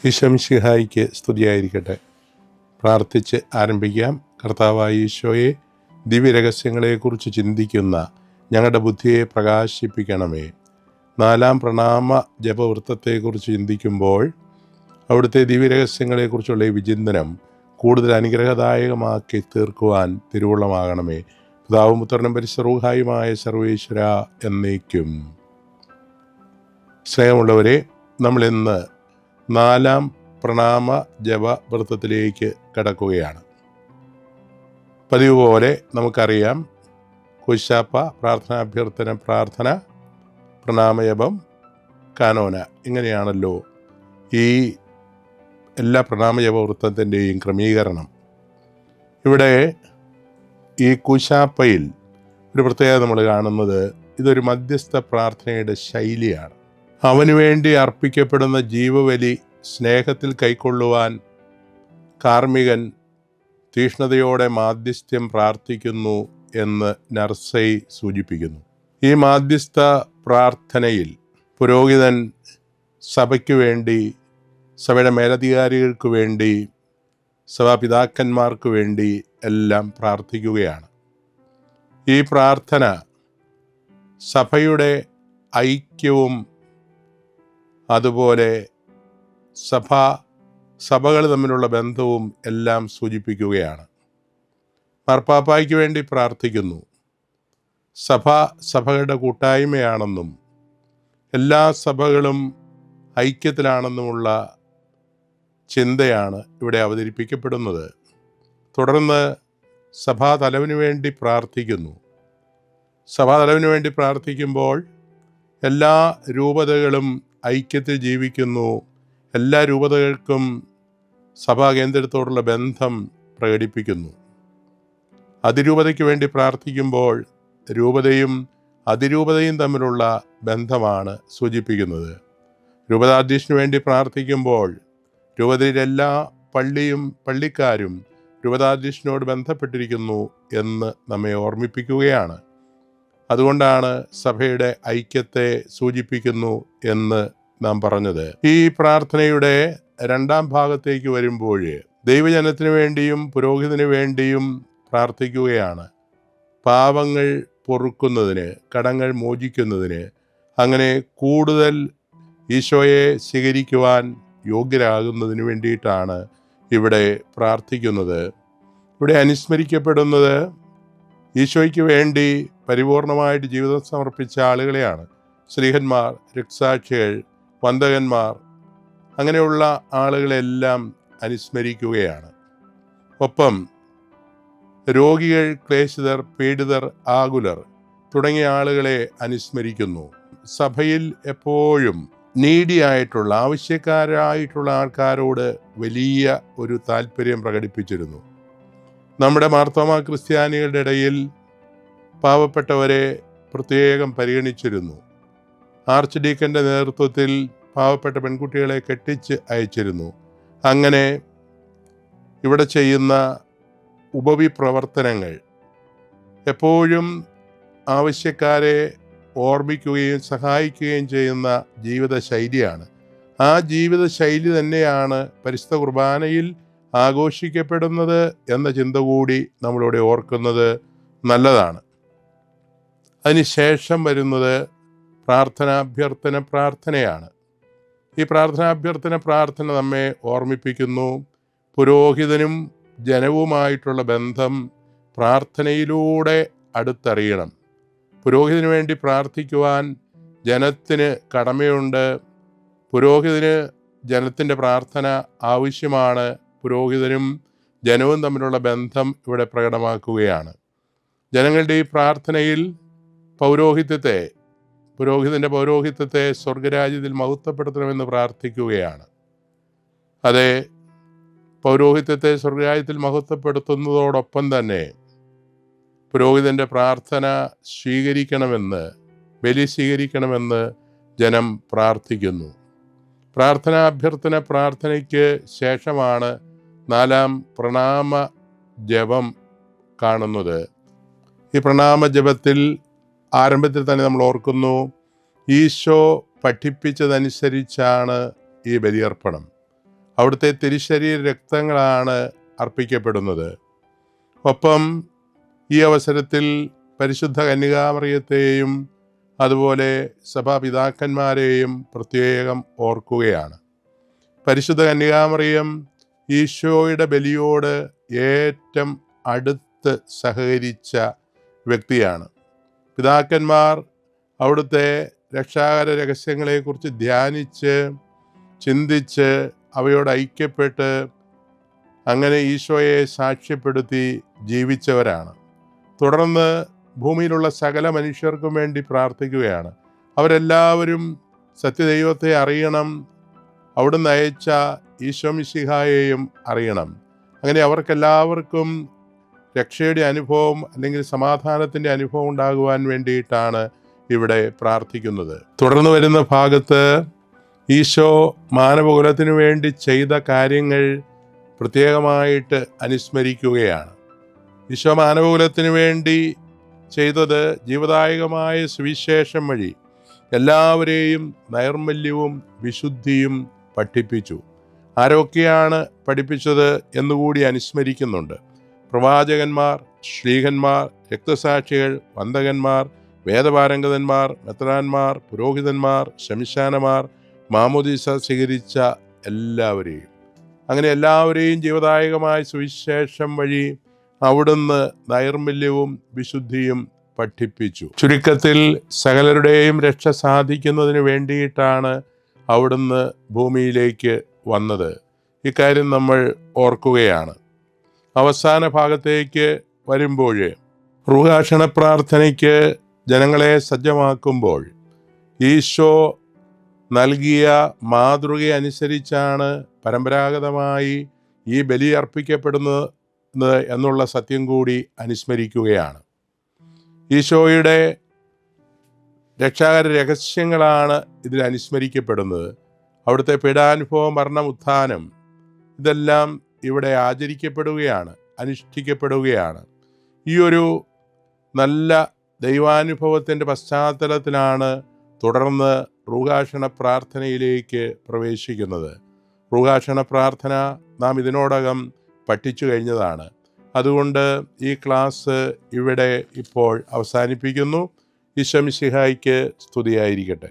ഈശോമിശിഹായിക്ക് സ്തുതിയായിരിക്കട്ടെ. പ്രാർത്ഥിച്ച് ആരംഭിക്കാം. കർത്താവായ ഈശോയെ, ദിവ്യരഹസ്യങ്ങളെക്കുറിച്ച് ചിന്തിക്കുന്ന ഞങ്ങളുടെ ബുദ്ധിയെ പ്രകാശിപ്പിക്കണമേ. 4-ാം പ്രണാമ ജപവൃത്തത്തെക്കുറിച്ച് ചിന്തിക്കുമ്പോൾ അവിടുത്തെ ദിവ്യരഹസ്യങ്ങളെക്കുറിച്ചുള്ള ഈ വിചിന്തനം കൂടുതൽ അനുഗ്രഹദായകമാക്കി തീർക്കുവാൻ തിരുവുള്ളമാകണമേ. പിതാവും പുത്രനും പരിശുദ്ധ റൂഹായുമായ സർവേശ്വര എന്നേക്കും. സ്നേഹമുള്ളവരെ, നമ്മളിന്ന് 4-ാം പ്രണാമ ജപവൃത്തത്തിലേക്ക് കടക്കുകയാണ്. പതിവ് പോലെ നമുക്കറിയാം, കുശാപ്പ, പ്രാർത്ഥനാഭ്യർത്ഥന, പ്രാർത്ഥന, പ്രണാമജപം, കാനോന, ഇങ്ങനെയാണല്ലോ ഈ എല്ലാ പ്രണാമജപവൃത്തത്തിൻ്റെയും ക്രമീകരണം. ഇവിടെ ഈ കുശാപ്പയിൽ ഒരു പ്രത്യേകത നമ്മൾ കാണുന്നത്, ഇതൊരു മധ്യസ്ഥ പ്രാർത്ഥനയുടെ ശൈലിയാണ്. അവന് വേണ്ടി അർപ്പിക്കപ്പെടുന്ന ജീവബലി സ്നേഹത്തിൽ കൈക്കൊള്ളുവാൻ കാർമ്മികൻ തീഷ്ണതയോടെ മാധ്യസ്ഥ്യം പ്രാർത്ഥിക്കുന്നു എന്ന് നർസൈ സൂചിപ്പിക്കുന്നു. ഈ മാധ്യസ്ഥ പ്രാർത്ഥനയിൽ പുരോഹിതൻ സഭയ്ക്ക് വേണ്ടി, സഭയുടെ മേലധികാരികൾക്ക് വേണ്ടി, സഭാപിതാക്കന്മാർക്ക് വേണ്ടി എല്ലാം പ്രാർത്ഥിക്കുകയാണ്. ഈ പ്രാർത്ഥന സഭയുടെ ഐക്യവും അതുപോലെ സഭകൾ തമ്മിലുള്ള ബന്ധവും എല്ലാം സൂചിപ്പിക്കുകയാണ്. മാർപ്പാപ്പായ്ക്ക് വേണ്ടി പ്രാർത്ഥിക്കുന്നു. സഭകളുടെ കൂട്ടായ്മയാണെന്നും എല്ലാ സഭകളും ഐക്യത്തിലാണെന്നുമുള്ള ചിന്തയാണ് ഇവിടെ അവതരിപ്പിക്കപ്പെടുന്നത്. തുടർന്ന് സഭാതലവിന് വേണ്ടി പ്രാർത്ഥിക്കുന്നു. സഭാതലവിന് വേണ്ടി പ്രാർത്ഥിക്കുമ്പോൾ എല്ലാ രൂപതകളും ഐക്യത്തിൽ ജീവിക്കുന്നു. എല്ലാ രൂപതകൾക്കും സഭാകേന്ദ്രത്തോടുള്ള ബന്ധം പ്രകടിപ്പിക്കുന്നു. അതിരൂപതയ്ക്ക് വേണ്ടി പ്രാർത്ഥിക്കുമ്പോൾ രൂപതയും അതിരൂപതയും തമ്മിലുള്ള ബന്ധമാണ് സൂചിപ്പിക്കുന്നത്. രൂപതാധ്യക്ഷന് വേണ്ടി പ്രാർത്ഥിക്കുമ്പോൾ രൂപതയിലെ എല്ലാ പള്ളിക്കാരും രൂപതാധ്യക്ഷനോട് ബന്ധപ്പെട്ടിരിക്കുന്നു എന്ന് നമ്മെ ഓർമ്മിപ്പിക്കുകയാണ്. അതുകൊണ്ടാണ് സഭയുടെ ഐക്യത്തെ സൂചിപ്പിക്കുന്നു എന്ന് നാം പറഞ്ഞത്. ഈ പ്രാർത്ഥനയുടെ 2-ാം ഭാഗത്തേക്ക് വരുമ്പോൾ ദൈവജനത്തിന് വേണ്ടിയും പുരോഹിതന് വേണ്ടിയും പ്രാർത്ഥിക്കുകയാണ്. പാപങ്ങൾ പൊറുക്കുന്നതിന്, കടങ്ങൾ മോചിക്കുന്നതിന്, അങ്ങനെ കൂടുതൽ ഈശോയെ സ്വീകരിക്കുവാൻ യോഗ്യരാകുന്നതിന് വേണ്ടിയിട്ടാണ് ഇവിടെ പ്രാർത്ഥിക്കുന്നത്. ഇവിടെ അനുസ്മരിക്കപ്പെടുന്നത് ഈശോയ്ക്ക് വേണ്ടി പരിപൂർണമായിട്ട് ജീവിതം സമർപ്പിച്ച ആളുകളെയാണ്. ശ്ലീഹന്മാർ, രക്തസാക്ഷികൾ, വന്ദകന്മാർ, അങ്ങനെയുള്ള ആളുകളെല്ലാം അനുസ്മരിക്കുകയാണ്. ഒപ്പം രോഗികൾ, ക്ലേശിതർ, പീഡിതർ, ആകുലർ തുടങ്ങിയ ആളുകളെ അനുസ്മരിക്കുന്നു. സഭയിൽ എപ്പോഴും നീഡിയായിട്ടുള്ള, ആവശ്യക്കാരായിട്ടുള്ള ആൾക്കാരോട് വലിയ ഒരു താല്പര്യം പ്രകടിപ്പിച്ചിരുന്നു. നമ്മുടെ മാർത്തോമാ ക്രിസ്ത്യാനികളുടെ ഇടയിൽ പാവപ്പെട്ടവരെ പ്രത്യേകം പരിഗണിച്ചിരുന്നു. ആർച്ച് ഡീക്കൻ്റെ നേതൃത്വത്തിൽ പാവപ്പെട്ട പെൺകുട്ടികളെ കെട്ടിച്ച് അയച്ചിരുന്നു. അങ്ങനെ ഇവിടെ ചെയ്യുന്ന ഉപവിപ്രവർത്തനങ്ങൾ എപ്പോഴും ആവശ്യക്കാരെ ഓർമ്മിക്കുകയും സഹായിക്കുകയും ചെയ്യുന്ന ജീവിതശൈലിയാണ്. ആ ജീവിതശൈലി തന്നെയാണ് പരിശുദ്ധ കുർബാനയിൽ ആഘോഷിക്കപ്പെടുന്നത് എന്ന ചിന്ത കൂടി നമ്മളിവിടെ ഓർക്കുന്നത് നല്ലതാണ്. അതിനുശേഷം വരുന്നത് പ്രാർത്ഥനാഭ്യർത്ഥന പ്രാർത്ഥനയാണ്. ഈ പ്രാർത്ഥനാഭ്യർത്ഥന പ്രാർത്ഥന നമ്മെ ഓർമ്മിപ്പിക്കുന്നു, പുരോഹിതനും ജനവുമായിട്ടുള്ള ബന്ധം പ്രാർത്ഥനയിലൂടെ അടുത്തറിയണം. പുരോഹിതന് വേണ്ടി പ്രാർത്ഥിക്കുവാൻ ജനത്തിന് കടമയുണ്ട്. പുരോഹിതന് ജനത്തിൻ്റെ പ്രാർത്ഥന ആവശ്യമാണ്. പുരോഹിതനും ജനവും തമ്മിലുള്ള ബന്ധം ഇവിടെ പ്രകടമാക്കുകയാണ്. ജനങ്ങളുടെ ഈ പ്രാർത്ഥനയിൽ പുരോഹിതൻ്റെ പൗരോഹിത്യത്തെ സ്വർഗരാജ്യത്തിൽ മഹത്വപ്പെടുത്തണമെന്ന് പ്രാർത്ഥിക്കുകയാണ്. അതെ, പൗരോഹിത്യത്തെ സ്വർഗരാജ്യത്തിൽ മഹത്വപ്പെടുത്തുന്നതോടൊപ്പം തന്നെ പുരോഹിതൻ്റെ പ്രാർത്ഥന ബലി സ്വീകരിക്കണമെന്ന് ജനം പ്രാർത്ഥിക്കുന്നു. പ്രാർത്ഥനാഭ്യർത്ഥന പ്രാർത്ഥനയ്ക്ക് ശേഷമാണ് 4-ാം പ്രണാമ ജപം കാണുന്നത്. ഈ പ്രണാമ ജപത്തിൽ ആരംഭത്തിൽ തന്നെ നമ്മൾ ഓർക്കുന്നു, ഈശോ പഠിപ്പിച്ചതനുസരിച്ചാണ് ഈ ബലിയർപ്പണം. അവിടുത്തെ തിരുശരീര രക്തങ്ങളാണ് അർപ്പിക്കപ്പെടുന്നത്. ഒപ്പം ഈ അവസരത്തിൽ പരിശുദ്ധ കന്യകാമറിയത്തെയും അതുപോലെ സഭാപിതാക്കന്മാരെയും പ്രത്യേകം ഓർക്കുകയാണ്. പരിശുദ്ധ കന്യകാമറിയം ഈശോയുടെ ബലിയോട് ഏറ്റവും അടുത്ത് സഹകരിച്ച വ്യക്തിയാണ്. പിതാക്കന്മാർ അവിടുത്തെ രക്ഷാകര രഹസ്യങ്ങളെക്കുറിച്ച് ധ്യാനിച്ച് ചിന്തിച്ച് അവയോട് ഐക്യപ്പെട്ട് അങ്ങനെ ഈശോയെ സാക്ഷ്യപ്പെടുത്തി ജീവിച്ചവരാണ്. തുടർന്ന് ഭൂമിയിലുള്ള സകല മനുഷ്യർക്കും വേണ്ടി പ്രാർത്ഥിക്കുകയാണ്. അവരെല്ലാവരും സത്യദൈവത്തെ അറിയണം, അവിടുന്ന് അയച്ച ഈശോ മിശിഹായെയും അറിയണം. അങ്ങനെ അവർക്കെല്ലാവർക്കും രക്ഷയുടെ അനുഭവം അല്ലെങ്കിൽ സമാധാനത്തിൻ്റെ അനുഭവം ഉണ്ടാകുവാൻ വേണ്ടിയിട്ടാണ് ഇവിടെ പ്രാർത്ഥിക്കുന്നത്. തുടർന്ന് വരുന്ന ഭാഗത്ത് ഈശോ മാനവകുലത്തിനു വേണ്ടി ചെയ്ത കാര്യങ്ങൾ പ്രത്യേകമായിട്ട് അനുസ്മരിക്കുകയാണ്. ഈശോ മാനവകുലത്തിനു വേണ്ടി ചെയ്തത് ജീവദായകമായ സുവിശേഷം വഴി എല്ലാവരെയും നൈർമല്യവും വിശുദ്ധിയും പഠിപ്പിച്ചു. ആരൊക്കെയാണ് പഠിപ്പിച്ചത് എന്നുകൂടി അനുസ്മരിക്കുന്നുണ്ട്. പ്രവാചകന്മാർ, ശ്ലീഹന്മാർ, രക്തസാക്ഷികൾ, വന്ദകന്മാർ, വേദപാരംഗതന്മാർ, മെത്രാന്മാർ, പുരോഹിതന്മാർ, ശംശാനമാർ, മാമോദീസ സ്വീകരിച്ച എല്ലാവരെയും. അങ്ങനെ എല്ലാവരെയും ജീവദായകമായ സുവിശേഷം വഴി അവിടുന്ന് നൈർമല്യവും വിശുദ്ധിയും പഠിപ്പിച്ചു. ചുരുക്കത്തിൽ സകലരുടെയും രക്ഷ സാധിക്കുന്നതിന് വേണ്ടിയിട്ടാണ് അവിടുന്ന് ഭൂമിയിലേക്ക് വന്നത്. ഇക്കാര്യം നമ്മൾ ഓർക്കുകയാണ്. അവസാന ഭാഗത്തേക്ക് വരുമ്പോൾ റൂഹാക്ഷണ പ്രാർത്ഥനയ്ക്ക് ജനങ്ങളെ സജ്ജമാക്കുമ്പോൾ ഈശോ നൽകിയ മാതൃക അനുസരിച്ചാണ് പരമ്പരാഗതമായി ഈ ബലി അർപ്പിക്കപ്പെടുന്നത് എന്നുള്ള സത്യം കൂടി അനുസ്മരിക്കുകയാണ്. ഈശോയുടെ രക്ഷാകര രഹസ്യങ്ങളാണ് ഇതിൽ അനുസ്മരിക്കപ്പെടുന്നത്. അവിടുത്തെ പീഡാനുഭവം, മരണം, ഉത്ഥാനം ഇതെല്ലാം ഇവിടെ ആചരിക്കപ്പെടുകയാണ്, അനുഷ്ഠിക്കപ്പെടുകയാണ്. ഈ ഒരു നല്ല ദൈവാനുഭവത്തിൻ്റെ പശ്ചാത്തലത്തിലാണ് തുടർന്ന് റൂഹാക്ഷണ പ്രാർത്ഥനയിലേക്ക് പ്രവേശിക്കുന്നത്. റൂഹാക്ഷണ പ്രാർത്ഥന നാം ഇതിനോടകം പഠിച്ചു കഴിഞ്ഞതാണ്. അതുകൊണ്ട് ഈ ക്ലാസ് ഇവിടെ ഇപ്പോൾ അവസാനിപ്പിക്കുന്നു. ഈശോ മിശിഹായ്ക്ക് സ്തുതിയായിരിക്കട്ടെ.